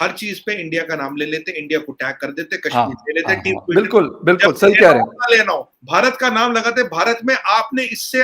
हर चीज पे इंडिया का नाम ले लेते, इंडिया को टैग कर देते, हाँ, कश्मीर ले लेते, टीम बिल्कुल बिल्कुल सही कह रहे हैं। लेना हो भारत का नाम लगाते। भारत में आपने इससे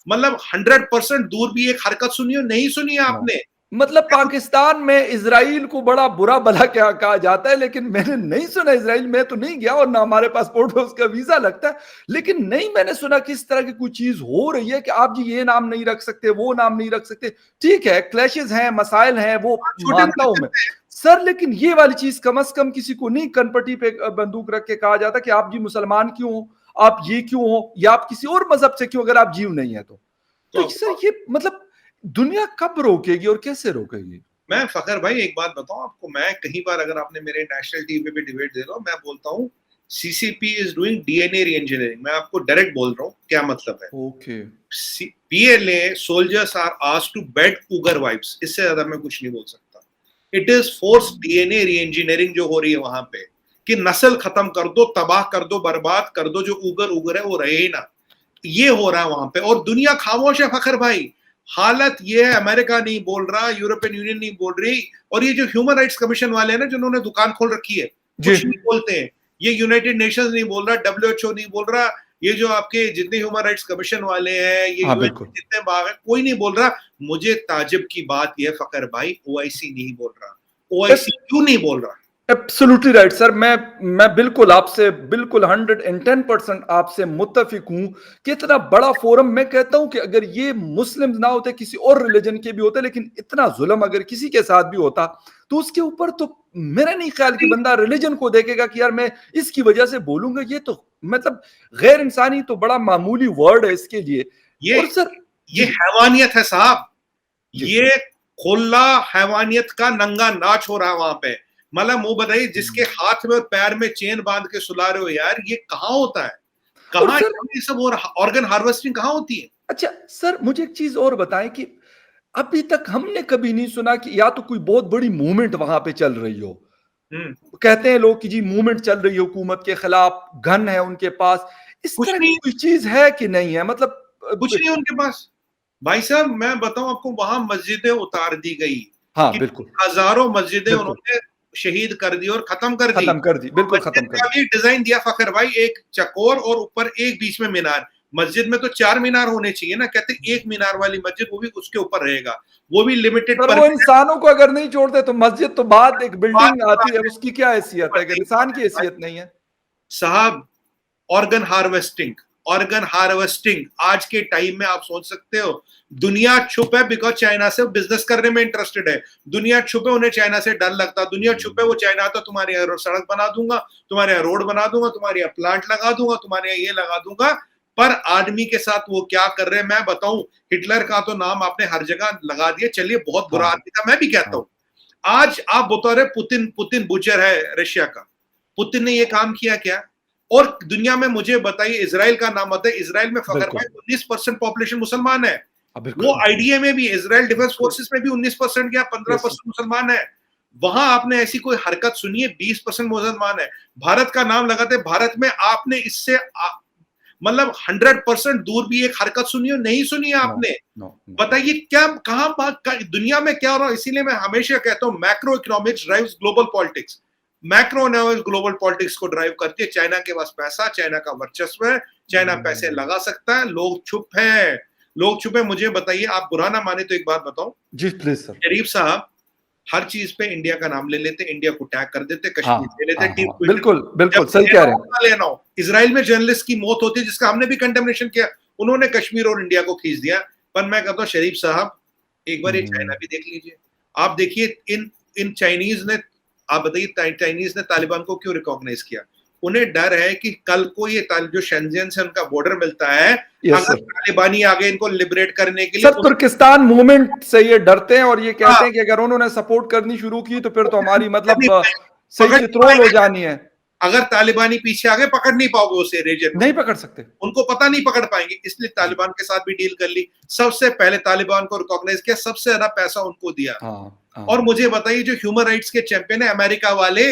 मतलब 100% दूर भी एक हरकत सुनी हो? नहीं सुनी है आपने। मतलब पाकिस्तान में इजराइल को बड़ा बुरा भला क्या कहा जाता है, लेकिन मैंने नहीं सुना इजराइल में तो नहीं गया और ना हमारे पासपोर्ट पे उसका वीजा लगता है, लेकिन नहीं मैंने सुना कि इस तरह की कोई चीज हो रही है कि आप जी ये नाम नहीं रख सकते, वो नाम नहीं रख सकते। ठीक है, क्लैशेस हैं, मसाइल हैं, वो मानता हूं मैं सर, लेकिन ये वाली चीज कम से कम किसी को नहीं कनपटी पे बंदूक रख के कहा जाता कि आप जी मुसलमान क्यों हो, आप ये क्यों हो, या आप किसी और मजहब से क्यों, अगर आप जीव नहीं है तो सर ये मतलब दुनिया कब रोकेगी और कैसे रोकेगी? मैं फखर भाई एक बात बताऊं आपको, मैं कई बार, अगर आपने मेरे नेशनल टीवी पे डिबेट दे लो, मैं बोलता हूं CCP is doing DNA re engineering. मैं आपको डायरेक्ट बोल रहा हूं क्या मतलब है। Okay, PLA soldiers are asked to bed Uyghur wives, इससे ज्यादा मैं कुछ नहीं बोल सकता। It is force DNA re engineering जो हो रही है वहां पे, कि नस्ल खत्म कर दो, तबाह कर दो, बर्बाद कर दो, जो उगर है वो रहे ही ना। ये हो रहा है वहां पे और दुनिया खामोश है फखर भाई। हालत ये है, अमेरिका नहीं बोल रहा, यूरोपियन यूनियन नहीं बोल रही, और ये जो ह्यूमन राइट्स कमीशन वाले हैं ना, जिन्होंने दुकान खोल रखी है, कुछ नहीं बोलते हैं। ये यूनाइटेड नेशंस नहीं बोल रहा, डब्ल्यूएचओ नहीं बोल रहा, ये जो आपके जितने ह्यूमन राइट्स कमीशन वाले हैं, ये यूएन जितने बाग है, कोई नहीं बोल रहा। मुझे ताज्जुब की बात यह फखर भाई, ओआईसी नहीं बोल रहा। ओआईसी क्यों नहीं बोल रहा? एब्सोल्युटली राइट सर, मैं बिल्कुल आपसे बिल्कुल 110% आपसे मुत्तफिक हूं कि इतना बड़ा फोरम, मैं कहता हूं कि अगर ये मुस्लिम ना होते, किसी और रिलीजन के भी होते, लेकिन इतना जुल्म अगर किसी के साथ भी होता तो उसके ऊपर तो मेरा नहीं ख्याल कि बंदा रिलीजन को देखेगा कि यार मैं इसकी वजह से बोलूंगा। ये तो मतलब गैर इंसानी तो बड़ा मामूली वर्ड है इसके लिए। और सर ये हैवानियत है साहब, ये खुला हैवानियत का नंगा नाच हो रहा है वहां पे। मतलब मुंह बताइए, जिसके हाथ में और पैर में चेन बांध के सुला रहे हो यार, ये कहाँ होता है? कहाँ ये सब हो रहा? ऑर्गन हार्वेस्टिंग कहाँ होती है? अच्छा सर, मुझे एक चीज और बताएं कि अभी तक हमने कभी नहीं सुना कि या तो कोई बहुत बड़ी मूवमेंट वहां पे चल रही हो। कहते हैं लोग कि जी मूवमेंट चल रही है हुकूमत के खिलाफ, गन है उनके पास, इस तरह की कोई चीज है कि नहीं है? मतलब कुछ नहीं उनके पास भाई साहब। मैं बताऊं आपको, वहां मस्जिदें उतार दी गई। हाँ बिल्कुल, हजारों मस्जिदें उन्होंने शहीद कर दी और खत्म कर दी। बिल्कुल खत्म कर दी। डिजाइन दिया फखर भाई, एक चकोर और ऊपर एक बीच में मीनार। मस्जिद में तो 4 मीनार होने चाहिए ना, कहते एक मीनार वाली मस्जिद, वो भी उसके ऊपर रहेगा, वो भी लिमिटेड। पर वो इंसानों को अगर नहीं छोड़ते तो मस्जिद तो बाद एक बिल्डिंग आती है, उसकी क्या हैसियत है? अगर इंसान की हैसियत नहीं है साहब। ऑर्गन हार्वेस्टिंग, ऑर्गन हार्वेस्टिंग आज के टाइम में आप सोच सकते हो। दुनिया चुप है बिकॉज चाइना से बिजनेस करने में इंटरेस्टेड है। दुनिया चुप है, उन्हें चाइना से डर लगता। दुनिया चुप है, वो चाइना आता तुम्हारे यहाँ सड़क बना दूंगा, तुम्हारे यहाँ रोड बना दूंगा, तुम्हारे यहाँ प्लांट लगा दूंगा, तुम्हारे यहाँ ये लगा दूंगा। पर आदमी के साथ वो क्या कर रहे हैं मैं बताऊं। हिटलर का तो नाम आपने हर जगह लगा दिया, चलिए बहुत बुरा आदमी था, मैं भी कहता हूं। आज आप बता रहे पुतिन, पुतिन बुचर है रशिया का, पुतिन ने ये काम किया क्या? और दुनिया में मुझे बताइए, इसराइल का नाम आता है, इसराइल में फखर भाई 19% पॉपुलेशन मुसलमान है। वो आईडीए में भी, इसराइल डिफेंस फोर्सेस में भी 19% या 15% मुसलमान है। वहां आपने ऐसी कोई हरकत सुनी है? 20% मुसलमान है। भारत का नाम लगाते, भारत में आपने इससे मतलब 100% दूर भी एक हरकत सुनी हो? नहीं सुनी है आपने। बताइए क्या, कहां बात, दुनिया में क्या हो रहा है? इसीलिए मैं हमेशा कहता हूं macro economics drives global politics. Macro global politics को ड्राइव करती है। चाइना के पास पैसा, चाइना का वर्चस्व है, चाइना पैसे लगा सकता है, लोग चुप है, लोग चुप है। मुझे बताइए, आप बुरा ना माने तो एक बात बताओ जी प्लीज सर। शरीफ साहब, हर चीज पे इंडिया का नाम ले लेते, इंडिया को टैग कर देते, कश्मीर ले लेते, टीम बिल्कुल बिल्कुल सही कह रहे हैं। लेना हो, इसराइल में जर्नलिस्ट की मौत होती है जिसका हमने भी कंडेमनेशन किया, उन्होंने कश्मीर और इंडिया को खींच दिया। पर मैं कहता हूँ शरीफ साहब, एक बार ये चाइना भी देख लीजिए। आप देखिए इन चाइनीज ने, आप बताइए चाइनीज ने तालिबान को क्यों रिकॉग्नाइज किया? उन्हें डर है कि कल को ये जो शेंजन से उनका बॉर्डर मिलता है, अगर तालिबानी आगे इनको लिबरेट करने के लिए। सर तुर्किस्तान मूवमेंट से ये डरते हैं और ये कहते हैं कि अगर उन्होंने सपोर्ट करनी शुरू की तो फिर तो हमारी मतलब सही चित्रोल हो जानी है। अगर तालिबानी पीछे आगे पकड़ नहीं पाओगे उसे रीजन, नहीं पकड़ सकते, उनको पता नहीं पकड़ पाएंगे, इसलिए तालिबान के साथ भी डील कर ली। सबसे पहले तालिबान को रिकॉग्नाइज किया, सबसे ज्यादा पैसा उनको दिया। और मुझे बताइए, जो ह्यूमन राइट्स के चैंपियन है अमेरिका वाले,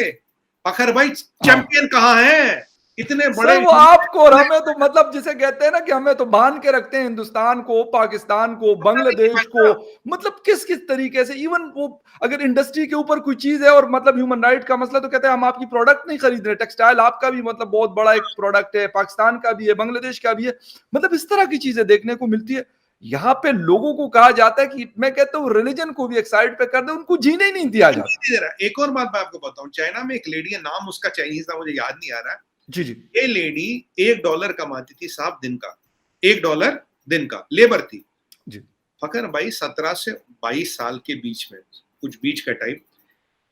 फखर भाई चैंपियन कहां है? इतने बड़े सर वो आपको और हमें तो मतलब जिसे कहते हैं ना कि हमें तो बांध के रखते हैं, हिंदुस्तान को, पाकिस्तान को, बांग्लादेश को, मतलब किस किस तरीके से। इवन वो अगर इंडस्ट्री के ऊपर कोई चीज है और मतलब ह्यूमन राइट का मसला, तो कहते हैं हम आपकी प्रोडक्ट नहीं खरीद रहे। टेक्सटाइल आपका भी मतलब बहुत बड़ा एक प्रोडक्ट है, पाकिस्तान का भी है, बांग्लादेश का भी है, मतलब इस तरह की चीजें देखने को मिलती है। यहाँ पे लोगों को कहा जाता है कि मैं कहता हूँ रिलीजन को भी एक साइड पे कर दे, उनको जीने ही नहीं दिया जाता। एक और बात मैं आपको बताऊं, चाइना में एक लेडी है, नाम उसका चाइनीज नाम मुझे याद नहीं आ रहा है। जी जी। ये लेडी $1 कमाती थी साहब दिन का, $1 दिन का लेबर थी जी। फकर भाई। 17 से 22 साल के बीच में, कुछ बीच का टाइम,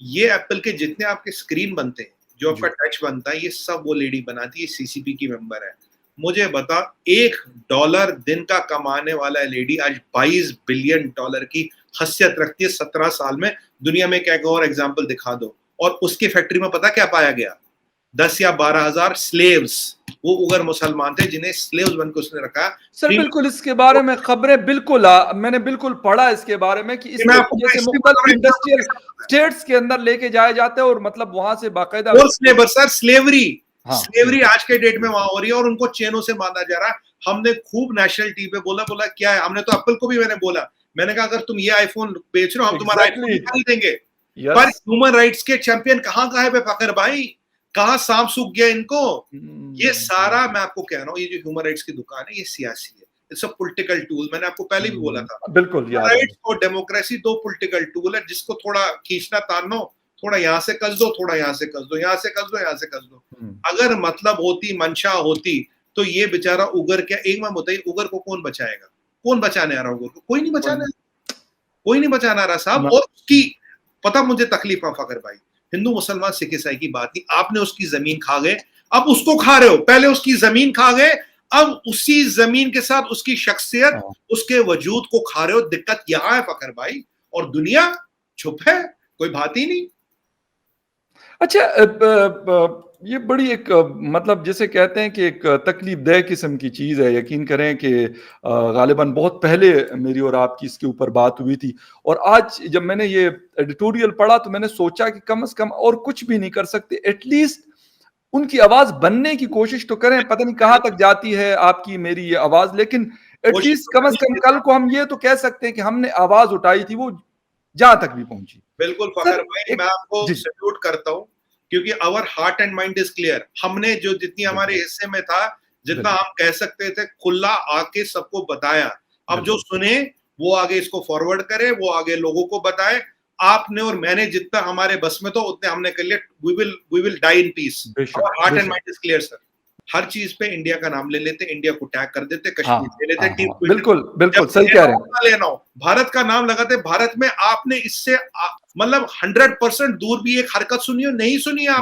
ये एप्पल के जितने आपके स्क्रीन बनते हैं, जो आपका टच बनता है, ये सब वो लेडी बनाती है। सीसीपी की मेंबर है। मुझे बता, $1 दिन का कमाने वाला लेडी आज $22 बिलियन की हैसियत रखती है 17 साल में। दुनिया में क्या और एग्जाम्पल दिखा दो। और उसकी फैक्ट्री में पता क्या पाया गया? 10 या 12 हजार स्लेव्स। वो उगर मुसलमान थे जिन्हें स्लेव्स बनकर उसने रखा। सर बिल्कुल इसके बारे में खबरें बिल्कुल मैंने बिल्कुल पढ़ा इसके बारे में कि इस तरीके से मुख्तलिफ इंडस्ट्रियल स्टेट्स के अंदर लेके जाए जाते हैं और मतलब वहां से बाकायदा लेबर सर, स्लेवरी। हाँ, स्लेवरी आज के डेट में वहां हो रही है और उनको चेनों से बांधा जा रहा है। हमने खूब नेशनल टीवी पे बोला क्या है। हमने तो एप्पल को भी मैंने बोला, मैंने कहा अगर तुम ये आईफोन बेच रहे हो, हम तुम्हारा आईफोन नहीं देंगे। पर ह्यूमन राइट्स के चैंपियन कहाँ है फकर भाई? कहाँ सांप सूख गया इनको? ये सारा मैं आपको कह रहा हूँ, ये जो ह्यूमन राइट्स की दुकान है, ये सियासी है। It's a political tool. मैंने आपको पहले भी बोला था, बिल्कुल राइट्स और डेमोक्रेसी 2 पॉलिटिकल टूल है, जिसको थोड़ा खींचना तानो, थोड़ा यहाँ से कस दो, थोड़ा यहाँ से कस दो, यहाँ से कस दो, यहाँ से कस दो। अगर मतलब होती, मंशा होती, तो ये बेचारा उगर क्या, एक बात बताइए, उगर को कौन बचाएगा? कौन बचाने आ रहा उगर को? कोई नहीं बचाने, कोई नहीं बचाना आ रहा साहब। और उसकी पता मुझे तकलीफ है फकर भाई, हिंदू मुसलमान सिख ईसाई की बात नहीं, आपने उसकी जमीन खा गए, अब उसको खा रहे हो। पहले उसकी जमीन खा गए, अब उसी जमीन के साथ उसकी शख्सियत, उसके वजूद को खा रहे हो। दिक्कत यहां है फकर भाई, और दुनिया चुप है, कोई बात ही नहीं। अच्छा, ये बड़ी एक मतलब जिसे कहते हैं कि एक तकलीफदेह किस्म की चीज है। यकीन करें कि गालिबन बहुत पहले मेरी और आपकी इसके ऊपर बात हुई थी, और आज जब मैंने ये एडिटोरियल पढ़ा तो मैंने सोचा कि कम से कम और कुछ भी नहीं कर सकते, एटलीस्ट उनकी आवाज बनने की कोशिश तो करें। पता नहीं कहां तक जाती है आपकी मेरी ये आवाज, लेकिन एटलीस्ट कम से कम कल को हम ये तो कह सकते हैं कि हमने आवाज उठाई थी, वो जहां तक भी पहुंची। बिल्कुल फकर भाई, मैं आपको सैल्यूट करता हूं, क्योंकि our heart and mind is clear. हमने जो जितनी हमारे हिस्से में था, जितना हम कह सकते थे, खुला आके सबको बताया। अब जो सुने वो आगे इसको फॉरवर्ड करे, वो आगे लोगों को बताए। आपने और मैंने जितना हमारे बस में तो उतने हमने कर लिया। We will die in peace. Our heart and mind is clear sir. हर चीज पे इंडिया का नाम ले लेते, इंडिया को टैग कर देते, कश्मीर ले लेते, बिल्कुल बिल्कुल सही कह रहे हैं। लेना हो भारत का नाम लगाते। भारत में आपने इससे मतलब 100% दूर भी एक हरकत सुनी हो, नहीं सुनी आपने?